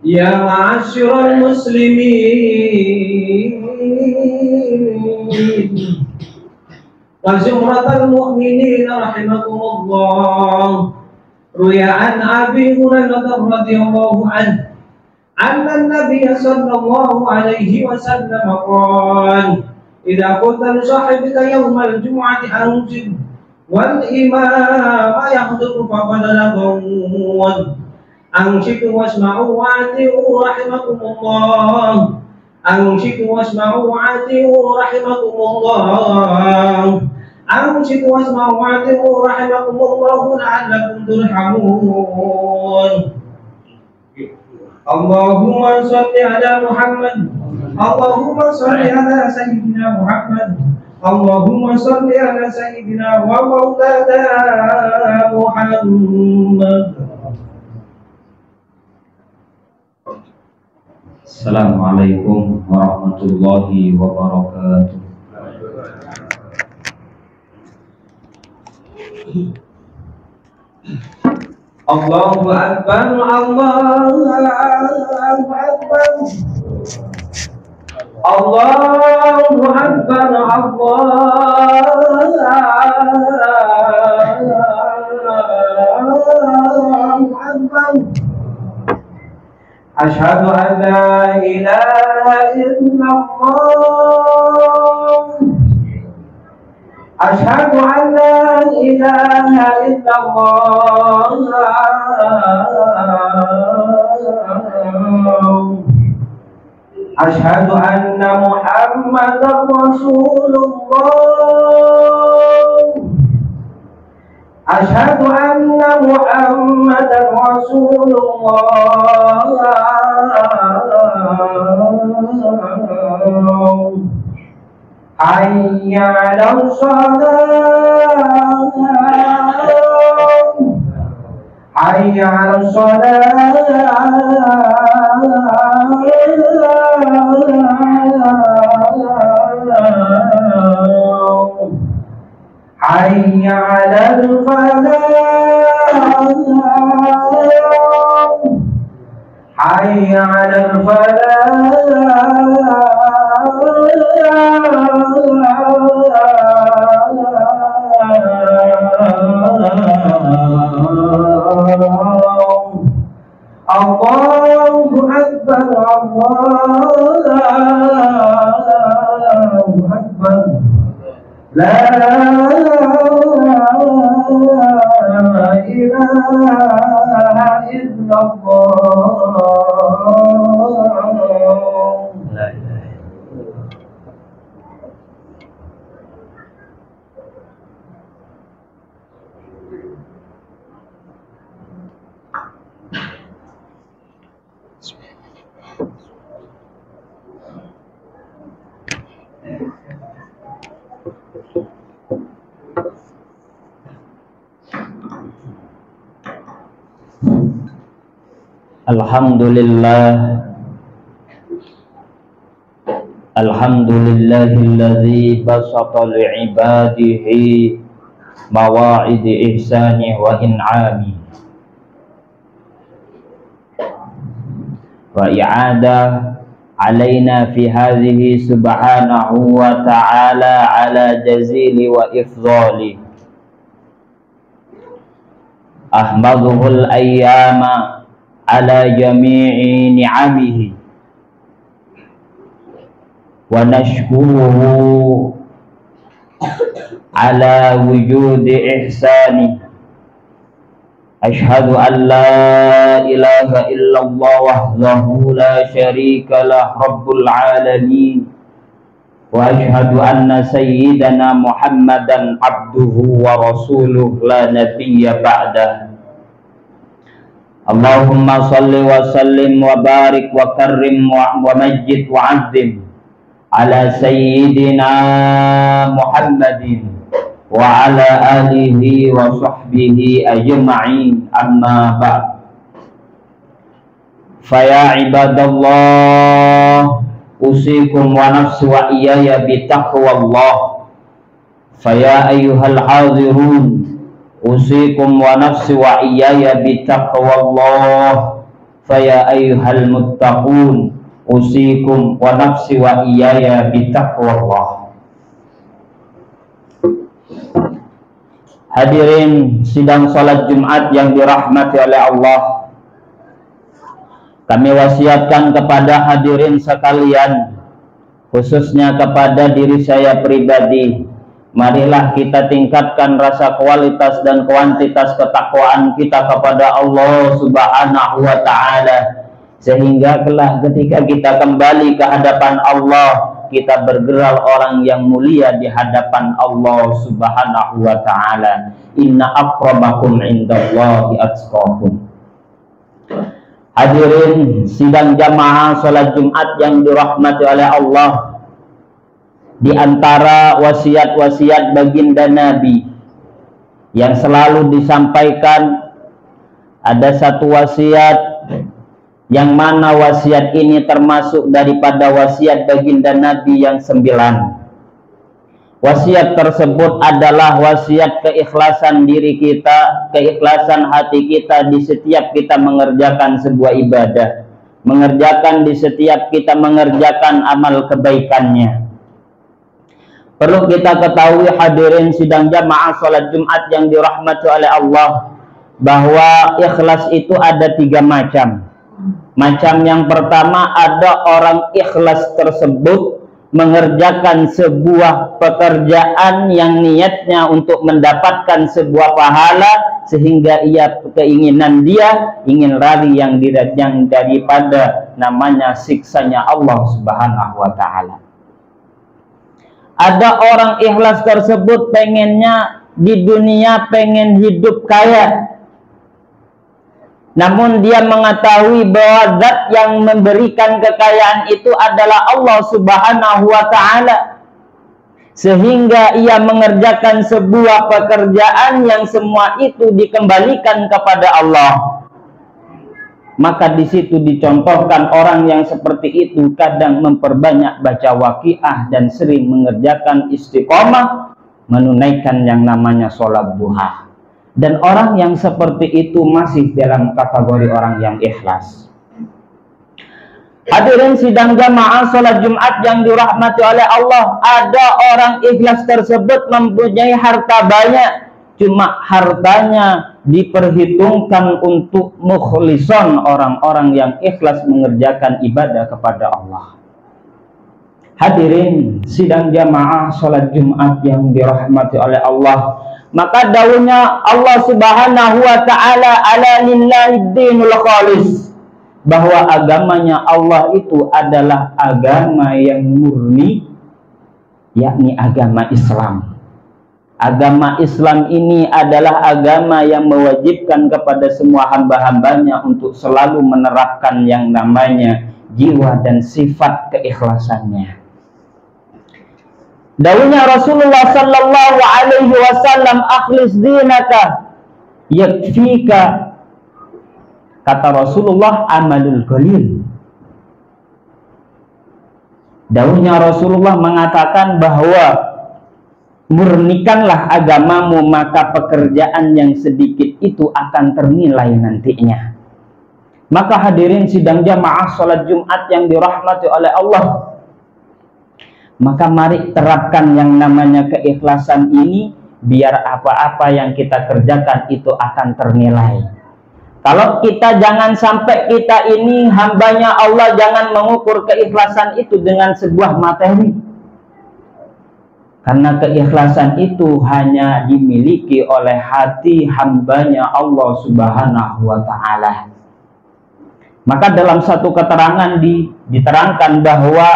Ya ma'asyiral muslimin wa zumratal mu'minin rahimakumullah. Ruya an Abi Hurairah radhiyallahu anhu anna an-nabiy sallallahu alaihi wasallam qala idza kunta li sahibika yawm al-jum'ati anzil wal imama yahduru faqad laghaw ansitu wasma'u wa'ati'u rahimakumullah. Ansitu wasma'u wa'ati'u rahimakumullah. Ansitu wasma'u wa'ati'u rahimakumullah la'allakum turhamun. Allahumma shalli ala Muhammad. Allahumma shalli ala sayyidina Muhammad. Allahumma shalli ala sayyidina wa maulana Muhammad. Assalamualaikum warahmatullahi wabarakatuh. Allahu Akbar, Allahu Akbar, Allahu Akbar, Allahu Akbar. Asyhadu an la ilaha illallah. Asyhadu an la ilaha illallah. Asyhadu anna Muhammadar Rasulullah. Asyhadu anna Muhammadar Rasulullah. Hayya 'alas shalah. Hayya 'alas shalah. Hayya 'alal falah. Hayya 'alal falah. Allahu Akbar, Allahu Akbar. La ilaha illallah. La ilaha. Alhamdulillah. Alhamdulillahilladzi basata li'ibadihi mawa'idi ihsani wa in'ami wa i'adah alaina fi hadhihi subhanahu wa ta'ala ala jazili wa ifdhali. Ahmaduhul ayyama ala jami'i ni'amihi wa nashkuruhu ala wujudi ihsani. Ashhadu an la ilaha illallah wahdahu la syarika lah rabbul alamin wa ashhadu anna sayyidana Muhammadan abduhu wa rasuluh la nabiyya ba'dah. Allahumma salli wa sallim wa barik wa karrim wa majid wa azim ala sayyidina Muhammadin wa ala alihi wa sahbihi ajma'in, amma ba'd. Faya ibadallah, usikum wa nafsi wa iyaya bitaqwallah. Faya ayyuhal hadirun, usikum wa nafsi wa iyaya bitaqwallah. Faya ayyuhal muttaqun, usikum wa nafsi wa iyaya bitaqwallah. Hadirin sidang salat Jumat yang dirahmati oleh Allah, kami wasiatkan kepada hadirin sekalian, khususnya kepada diri saya pribadi, marilah kita tingkatkan rasa kualitas dan kuantitas ketakwaan kita kepada Allah Subhanahu wa Ta'ala, sehingga kelak ketika kita kembali ke hadapan Allah, kita bergerak orang yang mulia di hadapan Allah Subhanahu wa Ta'ala. Inna akramakum indallahi atqakum. Hadirin sidang jamaah salat Jumat yang dirahmati oleh Allah, di antara wasiat-wasiat baginda Nabi yang selalu disampaikan, ada satu wasiat yang mana wasiat ini termasuk daripada wasiat baginda Nabi yang 9. Wasiat tersebut adalah wasiat keikhlasan diri kita, keikhlasan hati kita di setiap kita mengerjakan sebuah ibadah, mengerjakan di setiap kita mengerjakan amal kebaikannya. Perlu kita ketahui hadirin sidang jamaah salat Jumat yang dirahmati oleh Allah, bahwa ikhlas itu ada 3 macam. Macam yang pertama, ada orang ikhlas tersebut mengerjakan sebuah pekerjaan yang niatnya untuk mendapatkan sebuah pahala, sehingga keinginan dia ingin lari yang daripada namanya siksanya Allah Subhanahu wa Ta'ala. Ada orang ikhlas tersebut pengennya di dunia pengen hidup kaya, namun dia mengetahui bahwa zat yang memberikan kekayaan itu adalah Allah Subhanahu wa Ta'ala, sehingga ia mengerjakan sebuah pekerjaan yang semua itu dikembalikan kepada Allah. Maka di situ dicontohkan orang yang seperti itu kadang memperbanyak baca waqiah dan sering mengerjakan istiqomah, menunaikan yang namanya sholat duha. Dan orang yang seperti itu masih dalam kategori orang yang ikhlas. Hadirin sidang jamaah salat Jumat yang dirahmati oleh Allah, ada orang ikhlas tersebut mempunyai harta banyak, cuma hartanya diperhitungkan untuk mukhlison, orang-orang yang ikhlas mengerjakan ibadah kepada Allah. Hadirin sidang jamaah salat Jumat yang dirahmati oleh Allah, maka dawuhnya Allah Subhanahu wa Ta'ala, ala lillahi dinul khalis, bahwa agamanya Allah itu adalah agama yang murni, yakni agama Islam. Agama Islam ini adalah agama yang mewajibkan kepada semua hamba-hambanya untuk selalu menerapkan yang namanya jiwa dan sifat keikhlasannya. Dawuhnya Rasulullah sallallahu alaihi wasallam, akhlis dinaka yakfika, kata Rasulullah, amalul qalil. Dawuhnya Rasulullah mengatakan bahwa murnikanlah agamamu, maka pekerjaan yang sedikit itu akan ternilai nantinya. Maka hadirin sidang jamaah salat Jumat yang dirahmati oleh Allah, maka mari terapkan yang namanya keikhlasan ini, biar apa-apa yang kita kerjakan itu akan ternilai. Kalau kita jangan sampai kita ini hambanya Allah, jangan mengukur keikhlasan itu dengan sebuah materi. Karena keikhlasan itu hanya dimiliki oleh hati hambanya Allah Subhanahu wa Ta'ala. Maka dalam satu keterangan diterangkan bahwa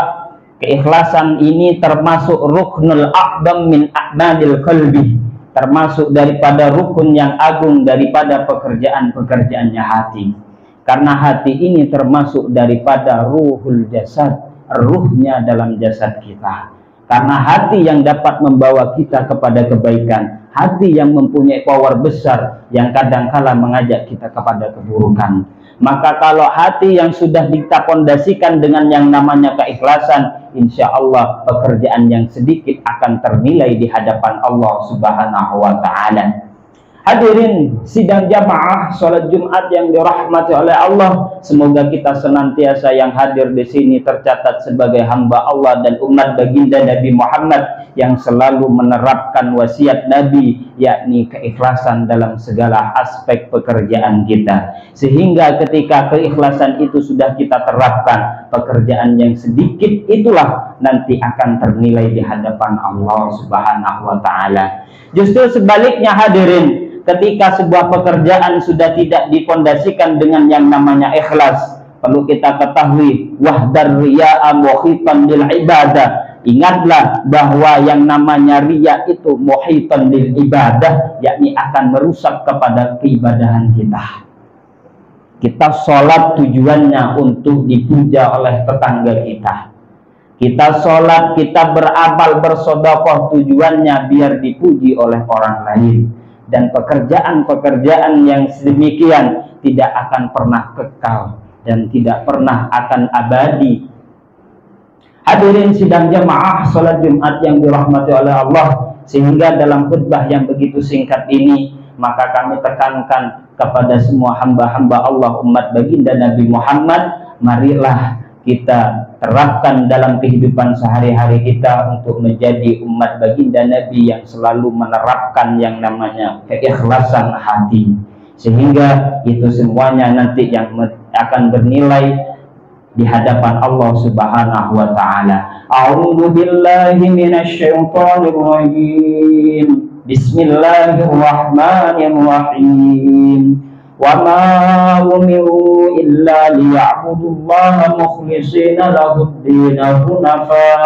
keikhlasan ini termasuk ruknul a'dam min a'malil qalbi, termasuk daripada rukun yang agung daripada pekerjaan-pekerjaannya hati. Karena hati ini termasuk daripada ruhul jasad, ruhnya dalam jasad kita. Karena hati yang dapat membawa kita kepada kebaikan, hati yang mempunyai power besar yang kadangkala mengajak kita kepada keburukan. Maka kalau hati yang sudah kita pondasikan dengan yang namanya keikhlasan, insya Allah pekerjaan yang sedikit akan ternilai di hadapan Allah Subhanahu wa Ta'ala. Hadirin sidang jamaah sholat Jumat yang dirahmati oleh Allah, semoga kita senantiasa yang hadir di sini tercatat sebagai hamba Allah dan umat baginda Nabi Muhammad yang selalu menerapkan wasiat Nabi, yakni keikhlasan dalam segala aspek pekerjaan kita. Sehingga ketika keikhlasan itu sudah kita terapkan, pekerjaan yang sedikit itulah nanti akan ternilai di hadapan Allah Subhanahu wa Ta'ala. Justru sebaliknya hadirin, ketika sebuah pekerjaan sudah tidak dipondasikan dengan yang namanya ikhlas, perlu kita ketahui wahdar riya'a muhitan lil ibadah. Ingatlah bahwa yang namanya riya itu muhitan lil ibadah, yakni akan merusak kepada keibadahan kita. Kita sholat tujuannya untuk dipuja oleh tetangga kita. Kita sholat, kita beramal, bersedekah tujuannya biar dipuji oleh orang lain. Dan pekerjaan-pekerjaan yang sedemikian tidak akan pernah kekal dan tidak pernah akan abadi. Hadirin sidang jamaah sholat Jumat yang dirahmati oleh Allah, sehingga dalam khutbah yang begitu singkat ini, maka kami tekankan kepada semua hamba-hamba Allah umat baginda Nabi Muhammad, marilah kita terapkan dalam kehidupan sehari-hari kita untuk menjadi umat baginda Nabi yang selalu menerapkan yang namanya keikhlasan hati, sehingga itu semuanya nanti yang akan bernilai di hadapan Allah Subhanahu wa Ta'ala. A'udzu billahi minasy syaithanir rajim. Bismillahirrahmanirrahim. وَمَا أُمِرُوا إِلَّا لِيَعْبُدُوا اللَّهَ مُخْلِصِينَ لَهُ الدِّينَ حُنَفَاءَ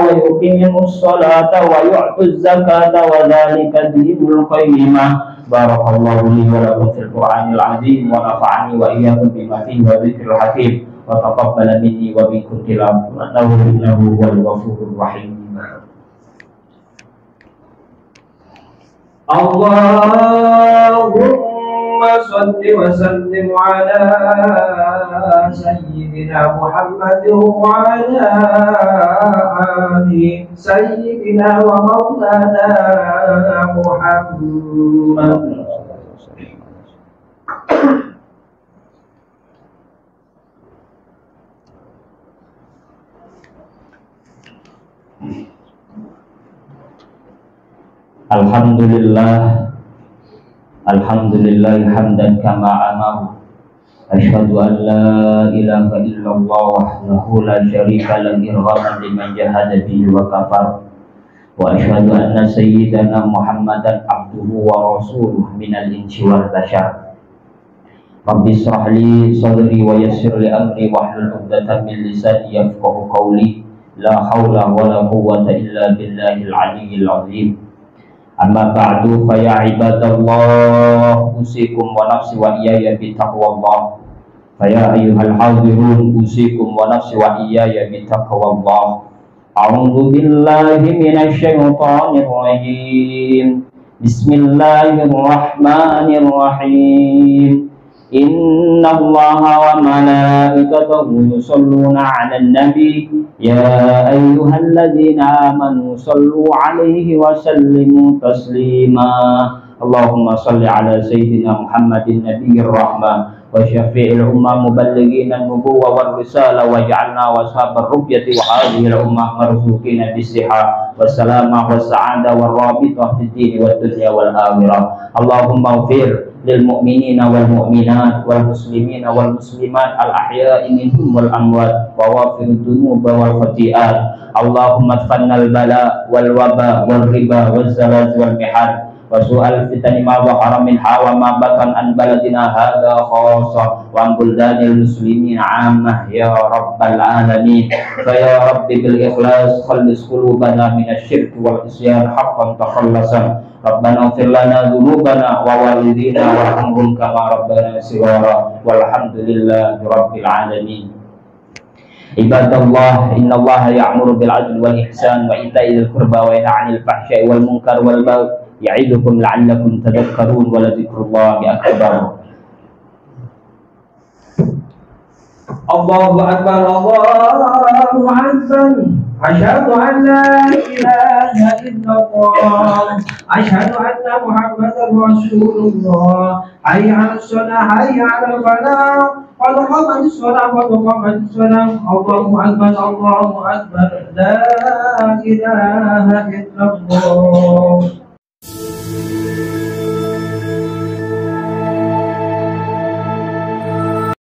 وَيُقِيمُوا الصَّلَاةَ وَيُؤْتُوا الزَّكَاةَ وَذَلِكَ دِينُ الْقَيِّمَةِ. بارك الله لي ولكم في القرآن العظيم ونفعني وإياكم بما فيه وذكر الحكيم وتقبل مني ومنكم تلاوته إنه هو الغفور الرحيم. اللهم صل وسلم على سيدنا محمد وعلى آل سيدنا ومولانا محمد. Alhamdulillah, alhamdulillah hamdan kama amaru. Asyhadu an la ilaha illallah wahdahu la syarika lahu irghaman liman jahada bihi wa kafar. Wa asyhadu anna sayyidana Muhammadan abduhu wa rasuluh minal insi wal bashar. Rabbi shrah li sadri wa yassir li amri wahlul 'uqdatam min lisani yafqahu qawli. La haula wa la quwwata illa billahil aliyyil 'azim. Amma ba'du fa ya ibadallah, usikum wa nafsi wa iyaya bi taqwallah. Fa ya ayyuhal hadirun, usikum wa nafsi wa iyaya bi taqwallah. A'udzu billahi minasy syaithanir rajim. Bismillahirrahmanirrahim. Innallaha wa malaikatahu yusholluna 'alan nabi ya ayyuhalladzina amanu shallu 'alaihi wa sallimu taslima. Allahumma shalli 'ala sayyidina Muhammadin nabiyyir rahmah wa syafi'il ummah muballighin an-nubuwwah wal risalah waj'alna washabar rubyati wa hadhihi al-ummah marzuqina bis-sihah wassalamah was-sa'adah war-rabitah fid din wad dunya wal akhirah. Allahumma ighfir lil mu'minina wal mu'minat wal muslimina wal muslimat al ahya'i minhum wal amwat wa wafir dunuba wal khati'at. Allahumma tfannal bala wal waba wal riba wal zalaz wal mihad wa su'al fitani ma dhahara min hawa ma batan an baladina hadha khassa wa an buldanil muslimin 'ammah ya rabbal alamin. Fa ya rabbi bil ikhlas khallis qulubana minasy syirk wal isyan haqqan takhallasan. Rabbana ighfir lana dzunubana wa walidina warhamhum kama rabbana shighara walhamdulillahi rabbil alamin. Ibadallah, innallaha ya'muru bil 'adli wal ihsan wa ita'i dzil qurba wa yanha 'anil fahsya'i wal munkar wal baghi ya'idukum la'allakum tadhakkarun wa la dzikrullahi akbar. Allahu Akbar, Allahu Akbar. Asyhadu an la ilaha illallah. Asyhadu anna Muhammadar Rasulullah. Hayya 'alas shalah, hayya 'alal falah. Qad qamatis shalah, qad qamatis shalah. Allahu Akbar, Allahu Akbar. La ilaha illallah.